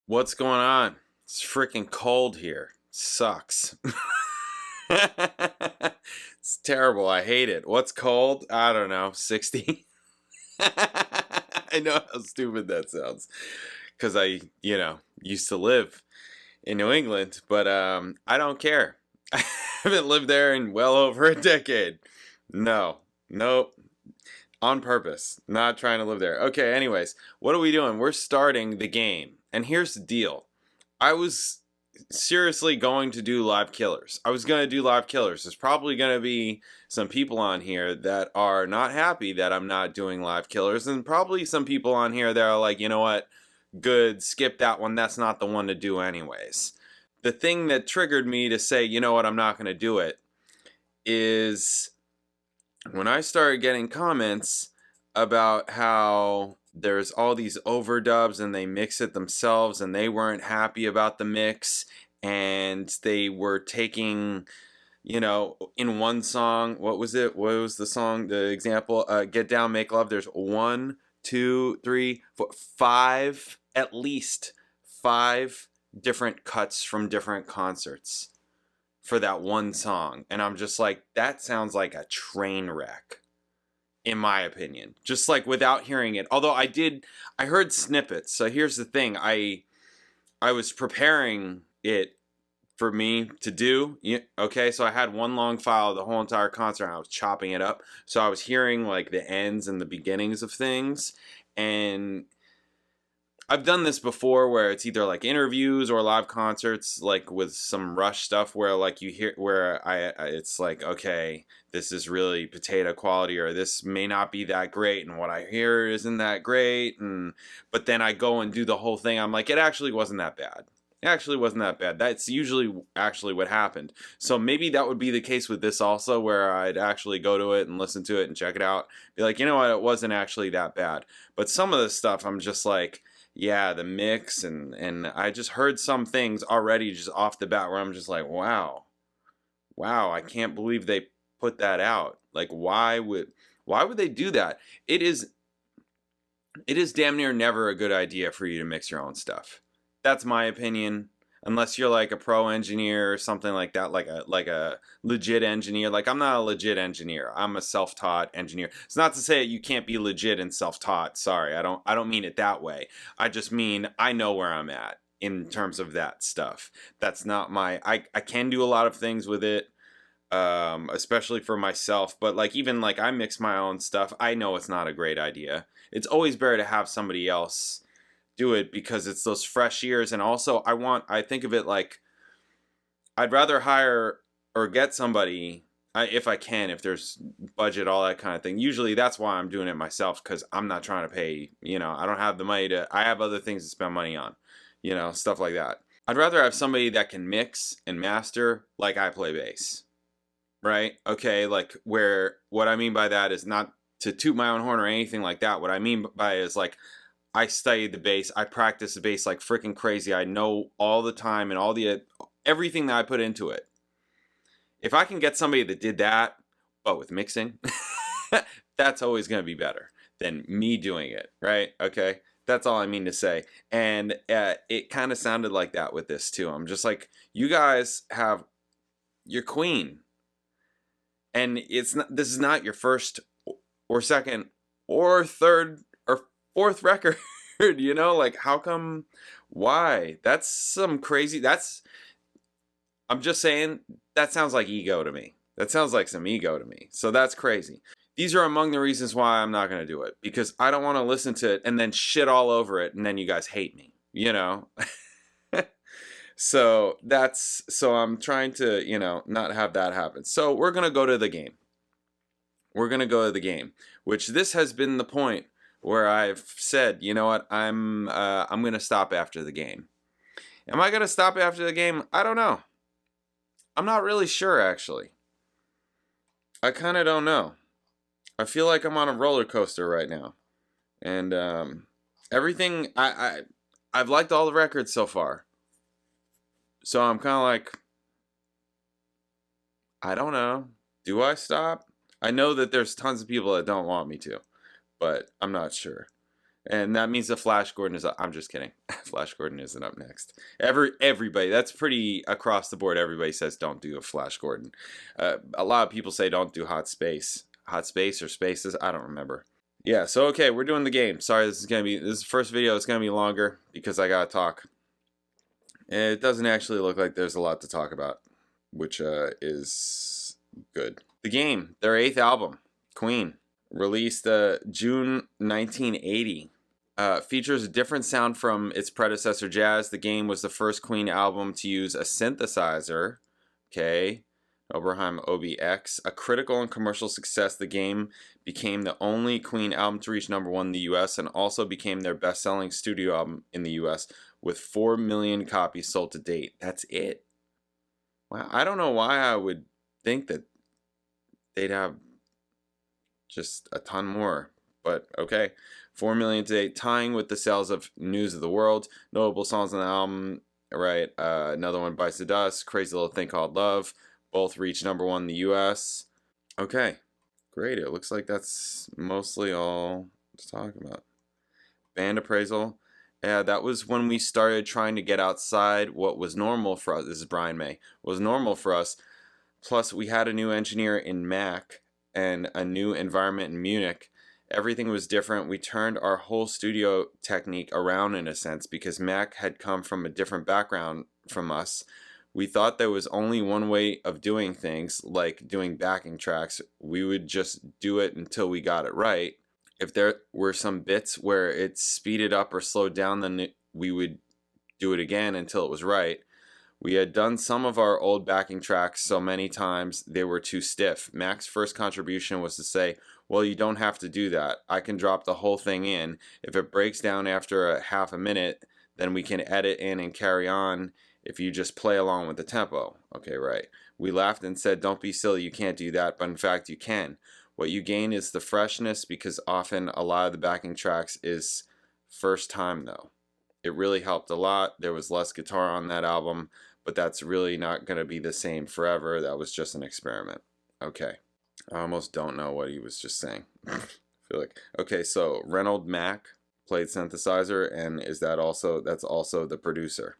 What's going on? It's freaking cold here. Sucks. It's terrible. I hate it. What's cold? I don't know. 60. I know how stupid that sounds. Because I, used to live in New England, but I don't care. I haven't lived there in well over a decade. No. Nope. On purpose. Not trying to live there. Okay, anyways, what are we doing? We're starting the game. And here's the deal. I was seriously going to do live killers. I was going to do live killers. There's probably going to be some people on here that are not happy that I'm not doing live killers. And probably some people on here that are like, you know what? Good, skip that one. That's not the one to do anyways. The thing that triggered me to say, you know what, I'm not going to do it is when I started getting comments about how there's all these overdubs and they mix it themselves and they weren't happy about the mix and they were taking, in one song, what was it? What was the song? The example, Get Down, Make Love. There's 1, 2, 3, 4, 5, at least 5 different cuts from different concerts for that one song. And I'm just like, that sounds like a train wreck, in my opinion. Just like without hearing it. Although I heard snippets. So here's the thing. I was preparing it for me to do. Okay, so I had one long file of the whole entire concert and I was chopping it up. So I was hearing like the ends and the beginnings of things. And I've done this before where it's either like interviews or live concerts, like with some Rush stuff where like you hear where it's like, okay, this is really potato quality or this may not be that great and what I hear isn't that great. But then I go and do the whole thing. I'm like, it actually wasn't that bad. It actually wasn't that bad. That's usually actually what happened. So maybe that would be the case with this also, where I'd actually go to it and listen to it and check it out. Be like, you know what, it wasn't actually that bad. But some of the stuff I'm just like, yeah, the mix and I just heard some things already just off the bat where I'm just like, wow, I can't believe they put that out. Like, why would they do that? It is damn near never a good idea for you to mix your own stuff. That's my opinion. Unless you're like a pro engineer or something like that, like a legit engineer. Like, I'm not a legit engineer. I'm a self-taught engineer. It's not to say you can't be legit and self-taught. Sorry, I don't mean it that way. I just mean I know where I'm at in terms of that stuff. That's not my. I can do a lot of things with it, especially for myself. But like even like I mix my own stuff. I know it's not a great idea. It's always better to have somebody else do it because it's those fresh ears. And also I think of it like I'd rather hire or get somebody if I can, if there's budget, all that kind of thing. Usually that's why I'm doing it myself, because I'm not trying to pay, I don't have the money I have other things to spend money on, stuff like that. I'd rather have somebody that can mix and master like I play bass, right? Okay, like what I mean by that is not to toot my own horn or anything like that. What I mean by it is like I studied the bass. I practice the bass like freaking crazy. I know all the time and everything that I put into it. If I can get somebody that did that, but with mixing, that's always going to be better than me doing it, right? Okay, that's all I mean to say. And it kind of sounded like that with this too. I'm just like, you guys have your queen, and this is not your first or second or third or fourth record, like how come, why? That's some crazy, I'm just saying, that sounds like ego to me. That sounds like some ego to me. So that's crazy. These are among the reasons why I'm not going to do it, because I don't want to listen to it and then shit all over it and then you guys hate me, So I'm trying to, not have that happen. So we're going to go to the game. Which this has been the point where I've said, you know what, I'm going to stop after the game. Am I going to stop after the game? I don't know. I'm not really sure, actually. I kind of don't know. I feel like I'm on a roller coaster right now. And everything, I've liked all the records so far. So I'm kind of like, I don't know. Do I stop? I know that there's tons of people that don't want me to, but I'm not sure. And that means the Flash Gordon is up. I'm just kidding. Flash Gordon isn't up next. Everybody, that's pretty across the board. Everybody says don't do a Flash Gordon. A lot of people say don't do Hot Space. Hot Space or Spaces, I don't remember. Yeah, so okay, we're doing the game. Sorry, this is the first video. It's gonna be longer because I gotta talk. It doesn't actually look like there's a lot to talk about, which is good. The game, their 8th album, Queen, released June 1980. Features a different sound from its predecessor, Jazz. The game was the first Queen album to use a synthesizer. Okay, Oberheim OBX. A critical and commercial success, the game became the only Queen album to reach #1 in the US and also became their best-selling studio album in the US with 4 million copies sold to date. That's it. Wow, I don't know why I would think that they'd have just a ton more, but okay. 4 million to date, tying with the sales of News of the World. Notable songs on the album, right? Another one, Bites the Dust, Crazy Little Thing Called Love. Both reached #1 in the US. Okay, great. It looks like that's mostly all to talk about. Band appraisal. Yeah, that was when we started trying to get outside what was normal for us. This is Brian May. Was normal for us. Plus, we had a new engineer in Mac and a new environment in Munich. Everything was different. We turned our whole studio technique around in a sense because Mac had come from a different background from us. We thought there was only one way of doing things, like doing backing tracks. We would just do it until we got it right. If there were some bits where it speeded up or slowed down, then we would do it again until it was right. We had done some of our old backing tracks so many times they were too stiff. Mac's first contribution was to say, well, you don't have to do that. I can drop the whole thing in. If it breaks down after a half a minute, then we can edit in and carry on if you just play along with the tempo. Okay, right. We laughed and said, don't be silly, you can't do that, but in fact you can. What you gain is the freshness because often a lot of the backing tracks is first time though. It really helped a lot. There was less guitar on that album, but that's really not going to be the same forever. That was just an experiment. Okay. I almost don't know what he was just saying. I feel like, okay, so Reynold Mack played synthesizer, and is that also, that's also the producer.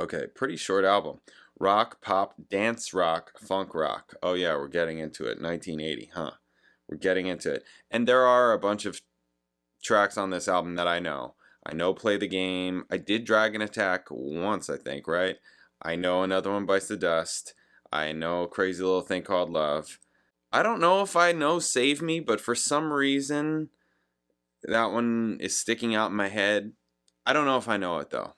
Okay, pretty short album. Rock, pop, dance rock, funk rock. Oh yeah, we're getting into it. 1980, huh? We're getting into it. And there are a bunch of tracks on this album that I know. I know Play the Game. I did Dragon Attack once, I think, right? I know Another One Bites the Dust. I know Crazy Little Thing Called Love. I don't know if I know Save Me, but for some reason, that one is sticking out in my head. I don't know if I know it, though.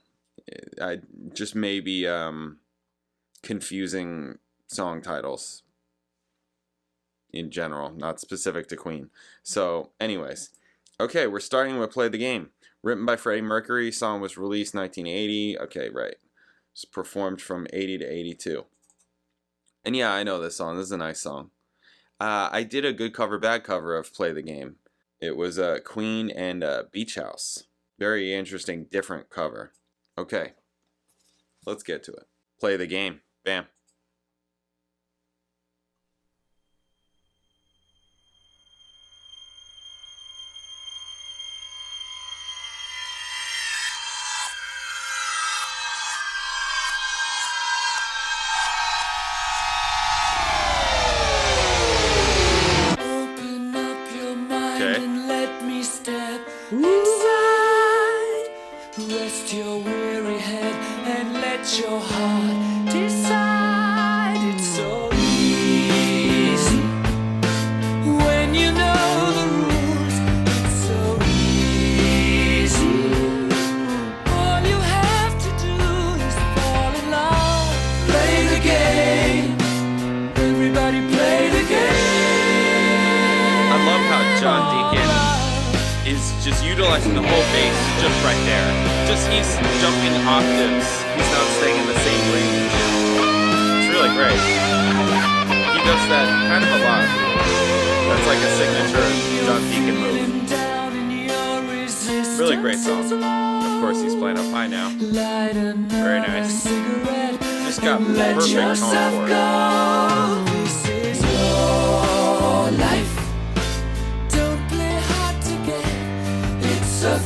I just maybe confusing song titles in general, not specific to Queen. So, anyways. Okay, we're starting with Play the Game. Written by Freddie Mercury. Song was released 1980. Okay, right. It's performed from 80 to 82. And yeah, I know this song. This is a nice song. I did a good cover, bad cover of Play the Game. It was Queen and Beach House. Very interesting, different cover. Okay, let's get to it. Play the Game. Bam. Rest your weary head and let your heart decide. It's so easy when you know the rules. It's so easy. All you have to do is fall in love. Play the game. Everybody play the game. I love how John Deacon is just utilizing the whole bass just right there. Just he's jumping octaves. He's not staying in the same range. It's really great. He does that kind of a lot. That's like a signature John Deacon move. Really great song. Of course, he's playing up high now. Very nice. Just got perfect tone for it. This is your life. Don't play hard to get. It's a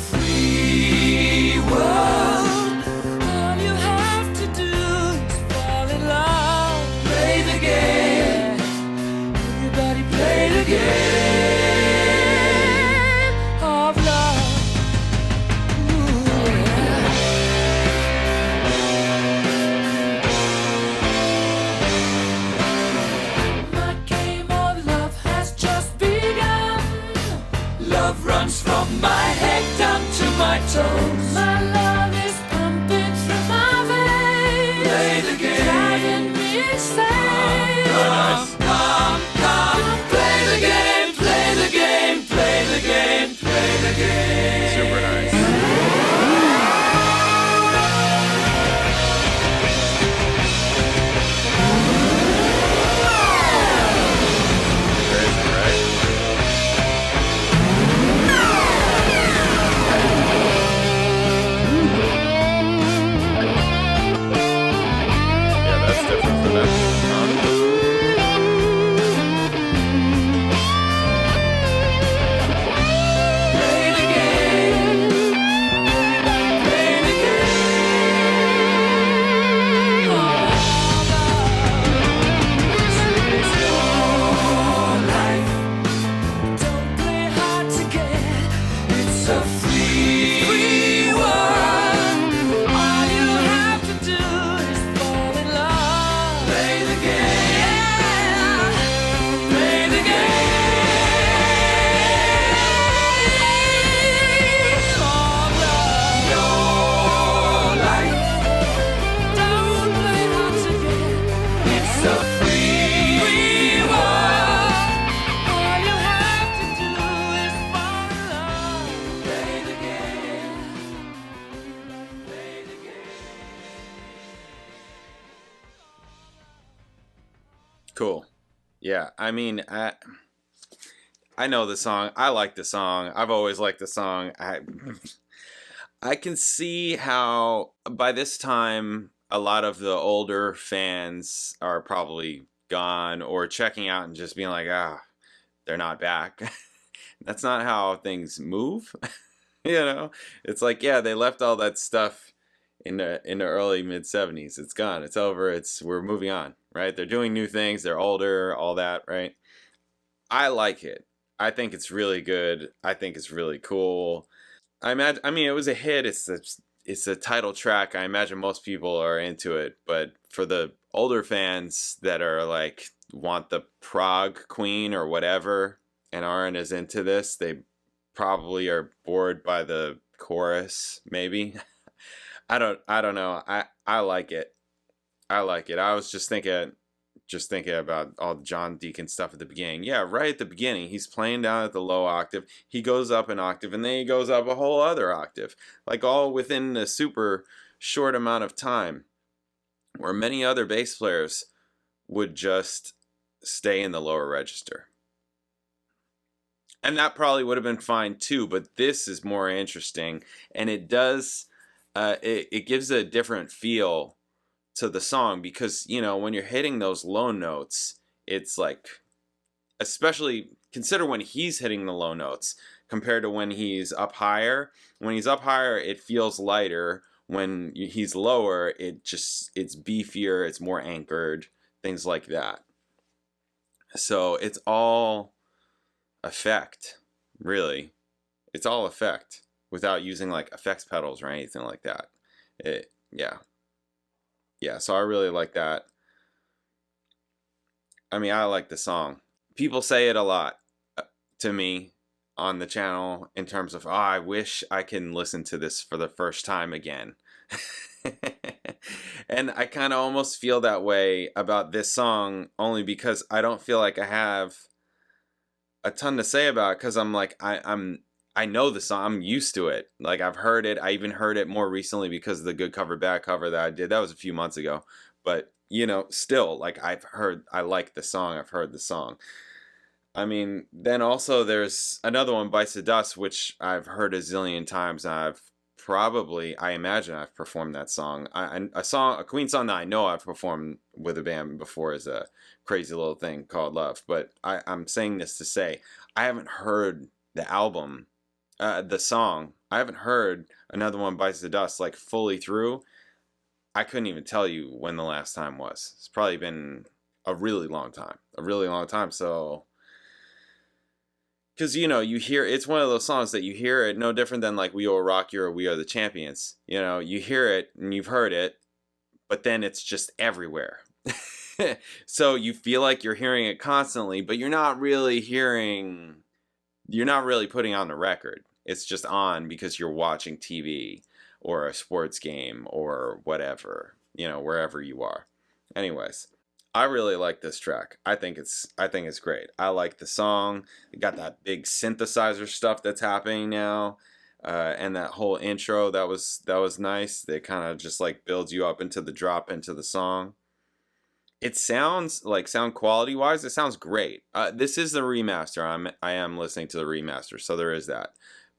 Cool. Yeah, I mean, I know the song. I like the song. I've always liked the song. I can see how by this time a lot of the older fans are probably gone or checking out and just being like, they're not back. That's not how things move. It's like, yeah, they left all that stuff in the early mid 70s. It's gone. It's over. We're moving on, right? They're doing new things. They're older, all that, right? I like it. I think it's really good. I think it's really cool. I mean, it was a hit. It's a title track. I imagine most people are into it, but for the older fans that are like want the prog queen or whatever and aren't as into this, they probably are bored by the chorus, maybe. I don't know. I like it. I like it. I was just thinking about all the John Deacon stuff at the beginning. Yeah, right at the beginning, he's playing down at the low octave. He goes up an octave, and then he goes up a whole other octave, like all within a super short amount of time, where many other bass players would just stay in the lower register. And that probably would have been fine too, but this is more interesting, and it does, it gives a different feel to the song, because when you're hitting those low notes, it's like, especially consider when he's hitting the low notes compared to when he's up higher. When he's up higher, it feels lighter. When he's lower, it's beefier, it's more anchored, things like that. So it's all effect, really. It's all effect without using like effects pedals or anything like that. Yeah, so I really like that. I mean, I like the song. People say it a lot to me on the channel in terms of, I wish I can listen to this for the first time again. And I kind of almost feel that way about this song, only because I don't feel like I have a ton to say about it, because I'm like, I know the song. I'm used to it. Like, I've heard it. I even heard it more recently because of the Good Cover, Bad Cover that I did. That was a few months ago. But, still, like, I like the song. I've heard the song. I mean, then also there's another one, Bites the Dust, which I've heard a zillion times. And I imagine I've performed that song. A Queen song that I know I've performed with a band before is a Crazy Little Thing Called Love. But I'm saying this to say, I haven't heard the album, the song. I haven't heard Another One Bites the Dust like fully through. I couldn't even tell you when the last time was. It's probably been a really long time. So, because you hear, it's one of those songs that you hear it no different than like We Will Rock You or We Are the Champions. You hear it and you've heard it, but then it's just everywhere. So you feel like you're hearing it constantly, but you're not really putting on the record. It's just on because you're watching TV or a sports game or whatever, wherever you are. Anyways, I really like this track. I think it's great. I like the song. It got that big synthesizer stuff that's happening now, and that whole intro that was nice. It kind of just like builds you up into the drop into the song. It sounds like, sound quality wise, it sounds great. This is the remaster. I am listening to the remaster, so there is that.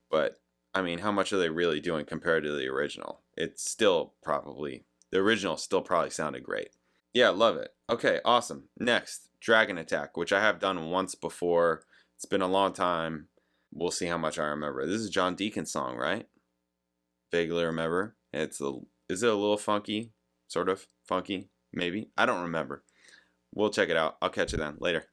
But I mean, how much are they really doing compared to the original? It's still probably, the original still probably sounded great. Yeah, love it. Okay, awesome. Next, Dragon Attack, which I have done once before. It's been a long time. We'll see how much I remember. This is a John Deacon song, right? Vaguely remember. Is it a little funky? Sort of funky? Maybe. I don't remember. We'll check it out. I'll catch you then. Later.